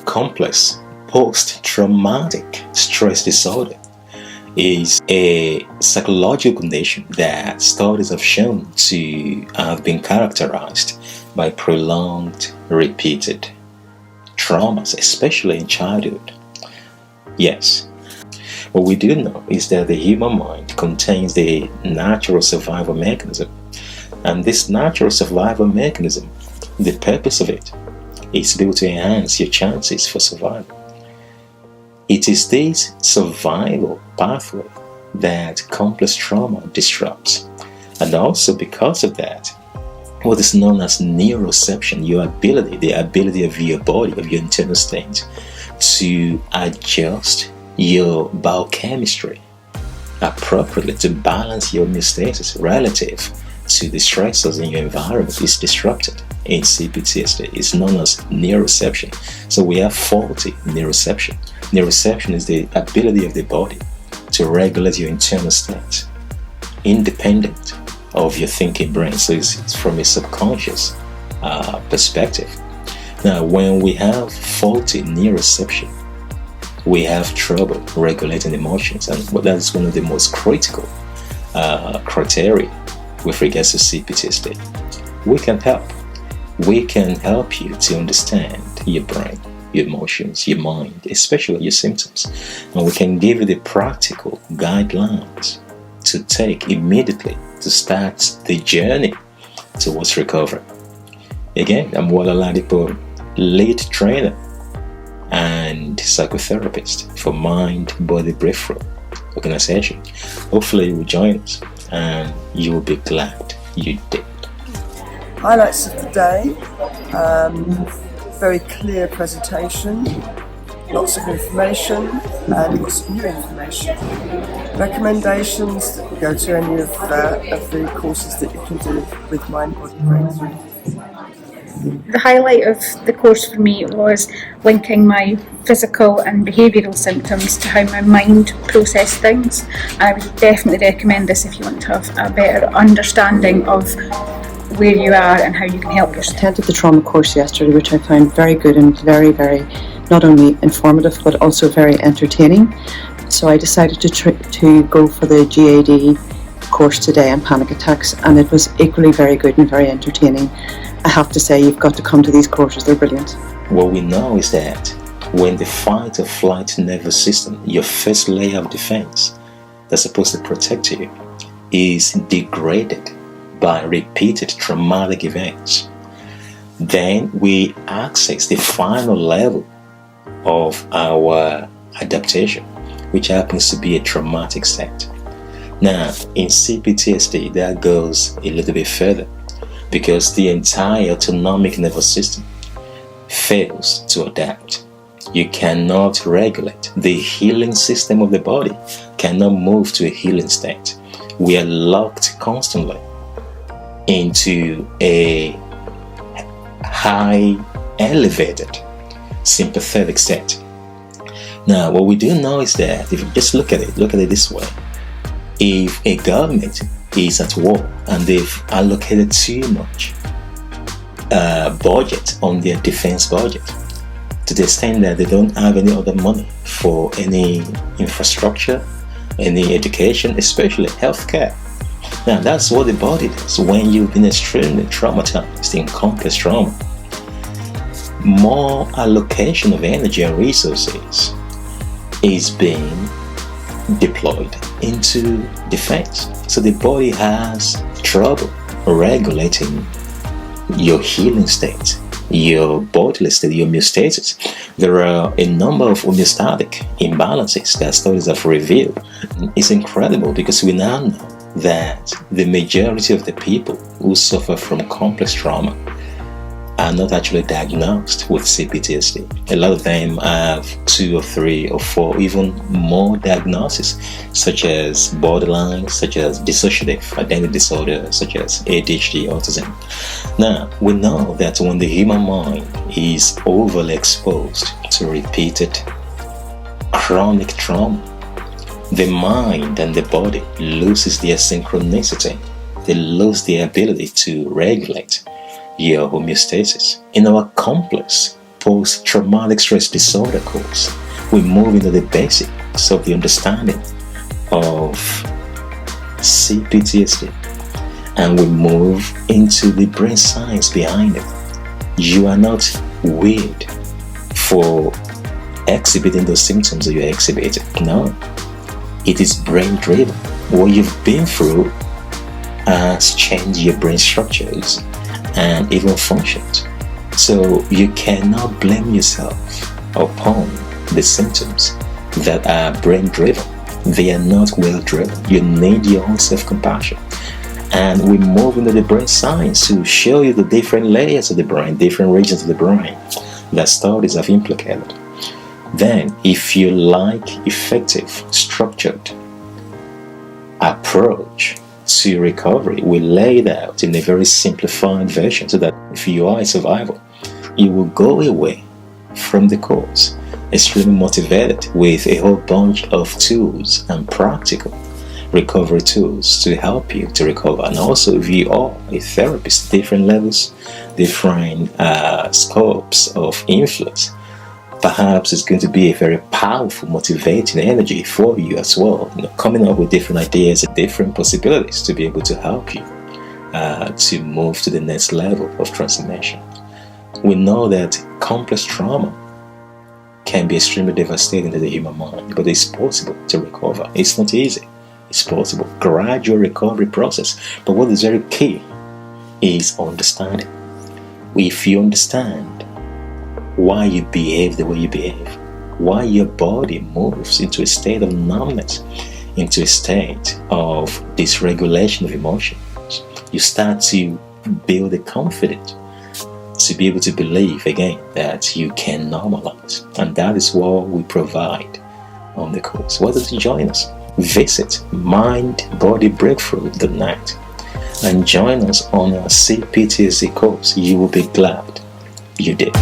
complex post-traumatic stress disorder is a psychological condition that studies have shown to have been characterized by prolonged, repeated traumas, especially in childhood. Yes, what we do know is that the human mind contains the natural survival mechanism, and this natural survival mechanism, the purpose of it is built to enhance your chances for survival. It is this survival pathway that complex trauma disrupts. And also because of that, what is known as neuroception, the ability of your body, of your internal state, to adjust your biochemistry appropriately to balance your homeostasis relative to the stressors in your environment is disrupted in CPTSD. It's known as neuroception. So we have faulty neuroception. Neuroception is the ability of the body to regulate your internal state independent of your thinking brain. So it's from a subconscious perspective. Now, when we have faulty neuroception, we have trouble regulating emotions, and that is one of the most critical criteria with regards to CPTSD. We can help. We can help you to understand your brain, your emotions, your mind, especially your symptoms. And we can give you the practical guidelines to take immediately to start the journey towards recovery. Again, I'm Wala Ladipo, lead trainer and psychotherapist for Mind Body Breakthrough organization. Hopefully you will join us and you will be glad you did. Highlights of the day, very clear presentation, lots of information and lots of new information. Recommendations that go to any of the courses that you can do with Mind Body Breakthrough. The highlight of the course for me was linking my physical and behavioural symptoms to how my mind processes things. And I would definitely recommend this if you want to have a better understanding of where you are and how you can help yourself. I attended the trauma course yesterday, which I found very good and very, very not only informative but also very entertaining. So I decided to go for the GAD course today on panic attacks, and it was equally very good and very entertaining. I have to say, you've got to come to these courses, they're brilliant. What we know is that when the fight or flight nervous system, your first layer of defense that's supposed to protect you, is degraded by repeated traumatic events, then we access the final level of our adaptation, which happens to be a traumatic state. Now, in CPTSD, that goes a little bit further, because the entire autonomic nervous system fails to adapt. You cannot regulate. The healing system of the body cannot move to a healing state. We are locked constantly into a high, elevated, sympathetic state. Now, what we do know is that if you just look at it this way. If a government is at war and they've allocated too much budget on their defense budget, to the extent that they don't have any other money for any infrastructure, any education, especially healthcare. Now, that's what the body does when you've been extremely traumatized in complex trauma. More allocation of energy and resources is being deployed into defense. So the body has trouble regulating your healing state, your bodily state, your homeostasis. There are a number of homeostatic imbalances that studies have revealed. It's incredible because we now know that the majority of the people who suffer from complex trauma are not actually diagnosed with CPTSD. A lot of them have 2 or 3 or 4, even more diagnoses, such as borderline, such as dissociative identity disorder, such as ADHD, autism. Now, we know that when the human mind is overly exposed to repeated chronic trauma, the mind and the body loses their synchronicity. They lose the ability to regulate your homeostasis. In our complex post-traumatic stress disorder course, we move into the basics of the understanding of CPTSD, and we move into the brain science behind it. You are not weird for exhibiting those symptoms that you're exhibiting. No, it is brain driven. What you've been through has changed your brain structures and even functions. So you cannot blame yourself upon the symptoms that are brain driven. They are not well driven. You need your own self-compassion. And we move into the brain science to show you the different layers of the brain, different regions of the brain that studies have implicated. Then, if you like effective, structured approach to recovery, we lay it out in a very simplified version so that if you are a survivor, you will go away from the course extremely motivated with a whole bunch of tools and practical recovery tools to help you to recover. And also, if you are a therapist, different levels, different scopes of influence, perhaps it's going to be a very powerful, motivating energy for you as well. Coming up with different ideas and different possibilities to be able to help you to move to the next level of transformation. We know that complex trauma can be extremely devastating to the human mind, but it's possible to recover. It's not easy. It's possible. Gradual recovery process. But what is very key is understanding. If you understand why you behave the way you behave, why your body moves into a state of numbness, into a state of dysregulation of emotions, you start to build the confidence to be able to believe again that you can normalize. And that is what we provide on the course. Why don't you join us? Visit mindbodybreakthrough.net and join us on our CPTSD course. You will be glad you did.